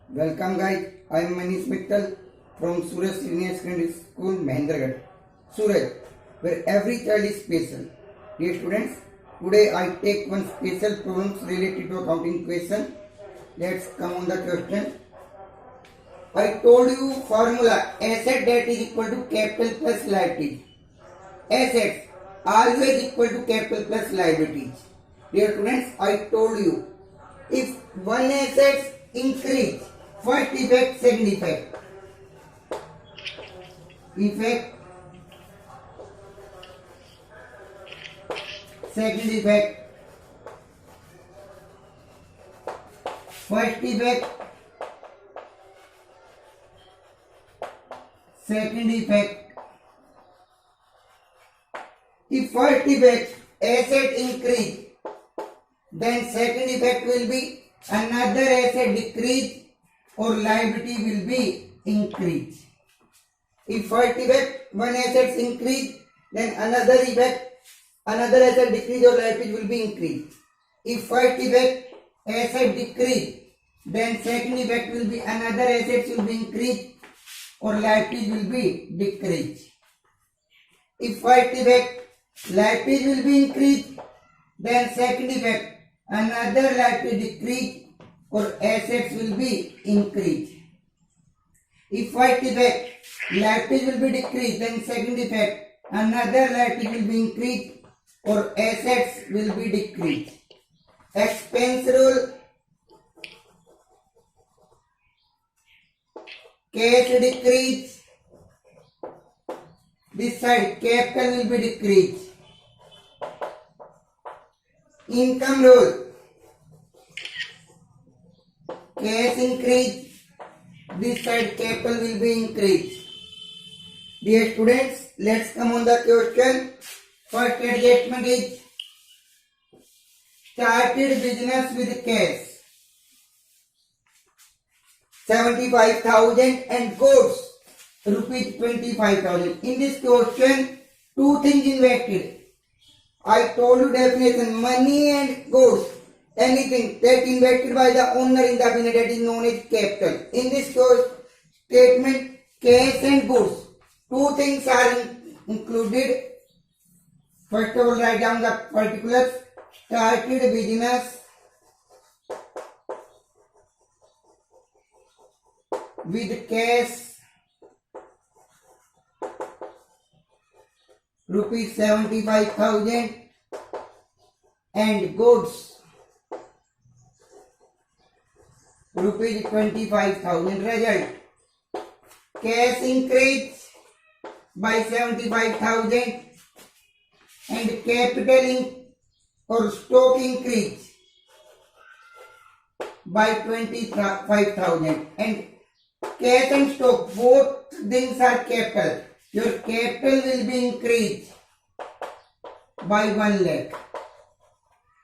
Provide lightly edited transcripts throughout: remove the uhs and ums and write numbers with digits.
Welcome guys, I am Manish Mittal from Suraj Senior Secondary School, Mahendragarh. Suraj, where every child is special. Dear students, today I take one special problem related to accounting question. Let's come on the question. I told you formula asset debt is equal to capital plus liabilities. Assets always equal to capital plus liabilities. Dear students, I told you if one asset increase, first effect, second effect. Effect, second effect. First effect, second effect. If first effect asset increase, then second effect will be another asset decrease or liability will be increase. If first effect one asset increase, then another effect another asset decrease or liability will be increase. If first effect asset decrease, then second effect will be another asset will be increase or liability will be decrease. If first effect liability will be increased, then second effect another liability decrease or assets will be increased. If first effect liability will be decreased, then second effect another liability will be increased or assets will be decreased. Expense rule, cash decrease, this side capital will be decreased. Income rule, cash increase, this side capital will be increased. Dear students, let's come on the question. First adjustment is started business with cash 75,000 and goods rupees 25,000. In this question, two things invested. I told you definition, money and goods, anything that invested by the owner in the business, that is known as capital. In this statement, cash and goods, two things are included. First of all, write down the particulars. Started business with cash rupees 75,000 and goods rupees 25,000. Result, cash increase by 75,000 and capital or stock increase by 25,000, and cash and stock both things are capital. Your capital will be increased by 1 lakh.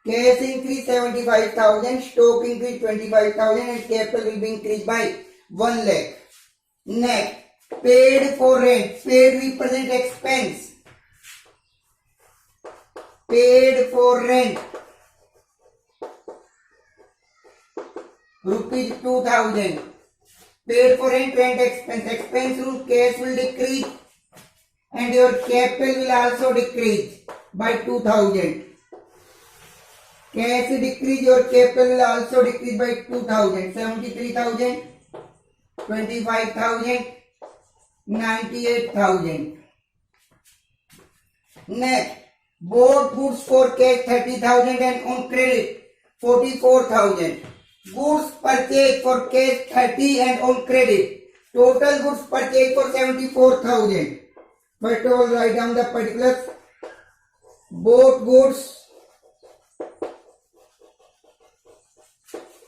Cash increase 75,000, stock increase 25,000 and capital will be increased by 1 lakh. Next, paid for rent. Paid represent expense. Paid for rent rupees 2,000. Paid for rent expense. Expense rule, cash will decrease and your capital will also decrease by 2,000. Cash decrease, your capital will also decrease by 2,000. 73,000, 25,000, 98,000. Next, bought goods for cash 30,000 and on credit 44,000. Goods purchased for cash 30 and on credit. Total goods purchased for 74,000. First of all, write down the particulars. Bought goods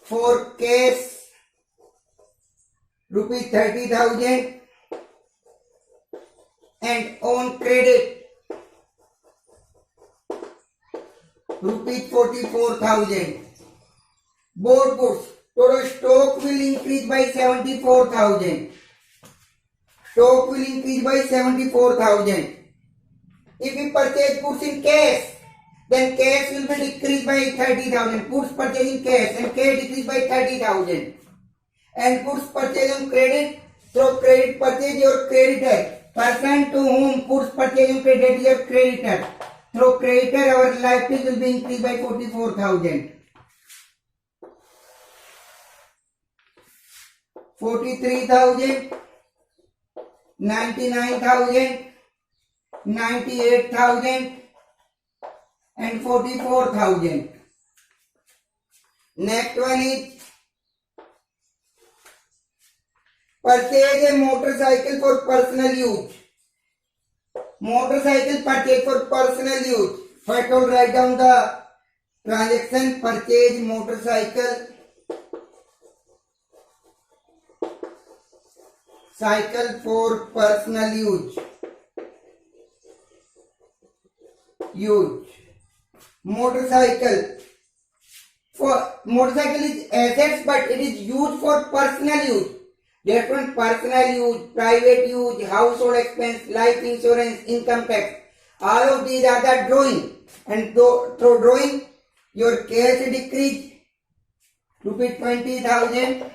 for cash rupees 30,000 and on credit rupees 44,000. Bought goods, total stock will increase by 74,000. Stock will increase by 74,000. If we purchase goods in cash, then cash will be decreased by 30,000. Goods purchased in cash and cash decreased by 30,000. and goods purchased on credit through credit purchase your creditor. Person to whom goods purchased on credit is your creditor. Through creditor our liability will be increased by 44,000. 43,000, 99,000, 98,000 and 44,000. Next one is purchase a motorcycle for personal use. Motorcycle purchase for personal use. First of all, write down the transaction. Purchase motorcycle for personal use. Motorcycle is assets, but it is used for personal use. Different personal use, private use, household expense, life insurance, income tax. All of these are the drawing. And through drawing, your cash decrease rupees 20,000.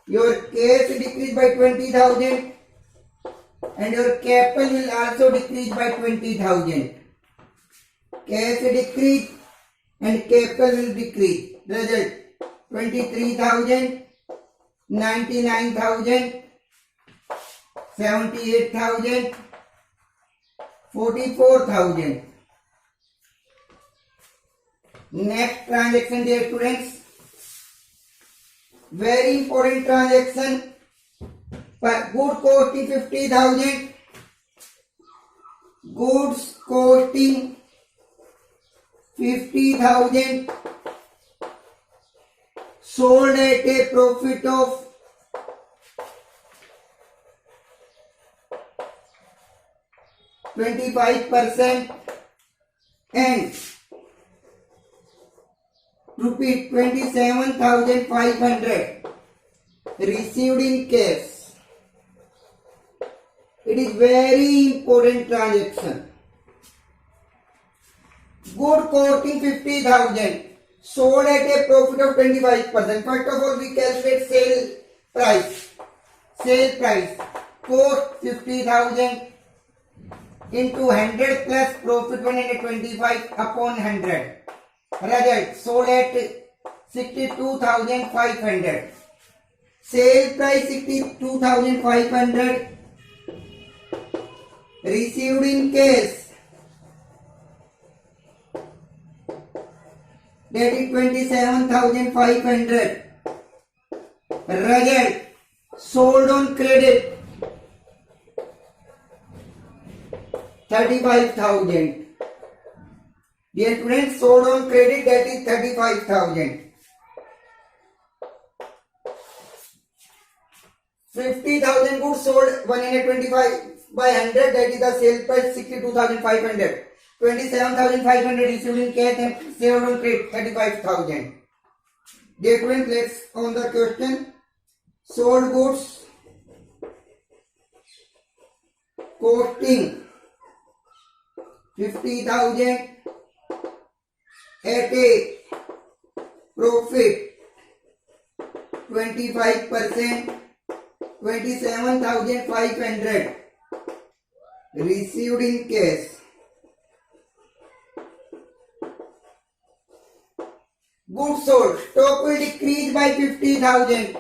Your cash decrease by 20,000 and your capital will also decrease by 20,000. Cash decrease and capital will decrease. Result 23,000, 99,000, 78,000, 44,000. Next transaction, dear students. Very important transaction. Good costing 50,000. Goods costing 50,000. Sold at a profit of 25% and rupees 27,500 received in cash. It is very important transaction. Good costing 50,000, sold at a profit of 25%. First of all, we calculate sale price. Sale price cost 50,000 into 100 plus profit 125 upon 100. Result sold at 62,500. Sale price 62,500. Received in cash, that is 27,500. Result sold on credit 35,000. Dear students, sold on credit, that is 35,000. 50,000 goods sold 125 by 100, that is the sale price 62,500. 27,500 received in cash and sold on credit 35,000. Dear students, let's on the question. Sold goods costing 50,000 at a profit 25%, 27,500 received in cash. Goods sold, stock will decrease by 50,000.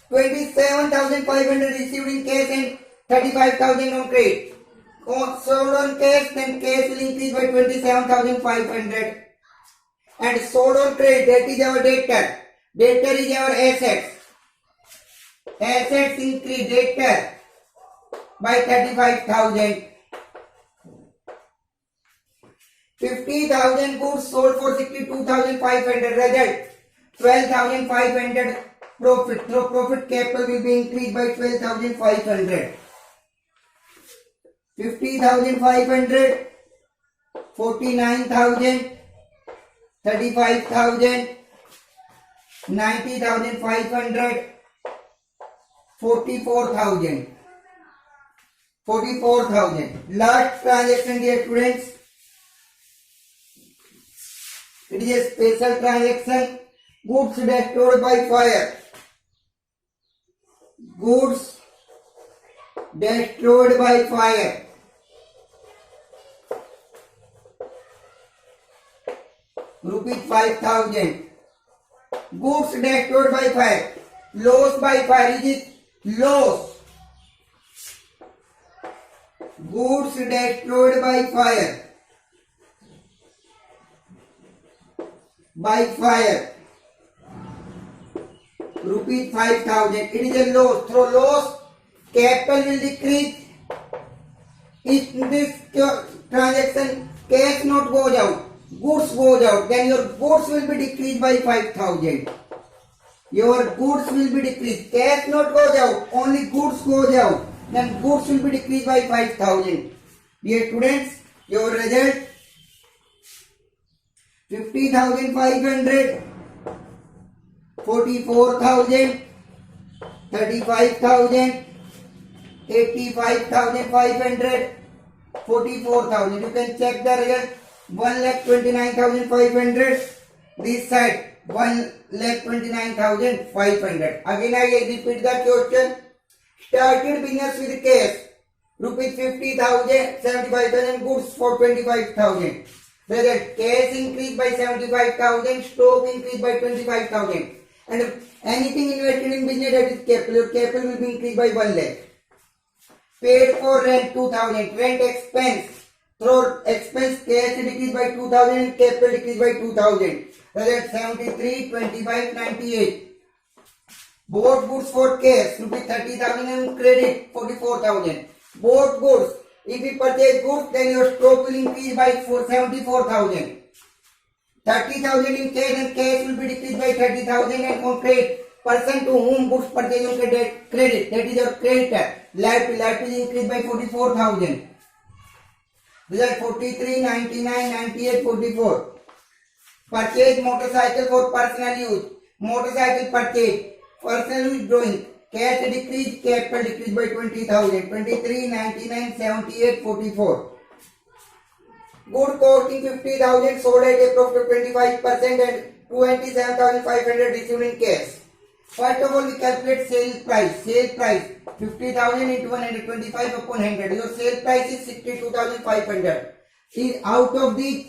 27,500 received in cash and 35,000 on credit. Sold on cash, then cash will increase by 27,500. And sold on credit, that is our debtor. Debtor is our assets. Assets increase, debtor by 35,000. 50,000 goods sold for 62,500. Result 12,500 profit. Through profit, capital will be increased by 12,500. 50,500, 49,000, 35,000, 90,500, 44,000. 44,000. Last transaction, dear students. It is a special transaction. Goods destroyed by fire. Goods destroyed by fire. Rupees 5,000. Goods destroyed by fire. Loss by fire. Is it loss? Goods destroyed by fire. By fire. Rupees 5,000. It is a loss. Through loss, capital will decrease. If this transaction cash not goes out, goods goes out, then your goods will be decreased by 5,000. Your goods will be decreased. Cash not goes out, only goods goes out. Then goods will be decreased by 5,000. Dear students, your result 50,500, 44,000, 35,000, 85,500, 44,000. You can check the result. 1,29,500. This side 1,29,500. Again I repeat the question. Started business with cash. Rupees 50,000, 75,000, goods for 25,000. Result, cash increased by 75,000, stock increased by 25,000. And anything invested in business, that is capital, your capital will be increased by 1 lakh. Paid for rent 2,000, rent expense. Through expense, cash decreased by 2,000 and capital decreased by 2,000. Result 73, 25, 98. Bought goods for cash, rupees 30,000 and credit 44,000. Bought goods. If you purchase goods, then your stock will increase by 74,000. 30,000 in cash and cash will be decreased by 30,000 and on credit. Person to whom goods purchase on credit, that is your creditor. Liability will increase by 44,000. Result 43, 99, 98, 44. Purchase motorcycle for personal use. Motorcycle purchase. Personal use drawing. Cash decrease, capital decrease by 20,000. 23, 99, 78, 44. Good costing 50,000, sold at a profit of 25% and 27,500 received in cash. First of all, we calculate sale price. Sale price 50,000 into 125 upon 100. Your sale price is 62,500. See, out of this,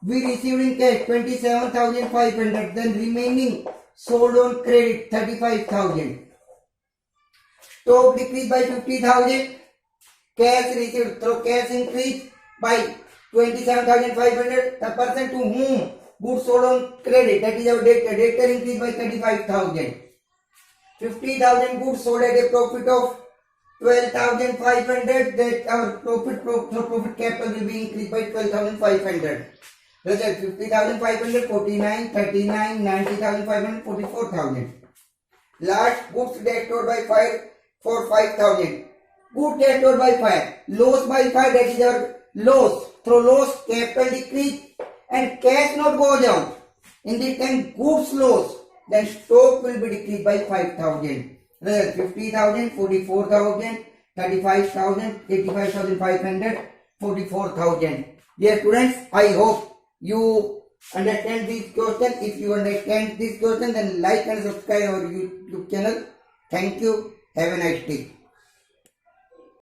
we received in cash 27,500. Then remaining sold on credit 35,000. Stock decreased by 50,000. Cash received through cash increase by 27,500. The person to whom goods sold on credit, that is our debtor. Debtor increased by 35,000. 50,000 goods sold at a profit of 12,500. That our profit capital will be increased by 12,500. Result 50,500, 49, 39, 90,500, 44,000. Last, goods destroyed by fire for 5,000. Goods destroyed by fire. Loss by fire, that is our loss. Through loss, capital decrease and cash not goes out. In this time, goods loss. Then stock will be decreased by 5,000. Result 50,000, 44,000, 35,000, 85,500, 44,000. Dear students, I hope you understand this question. If you understand this question, then like and subscribe our YouTube channel. Thank you. Have a nice day.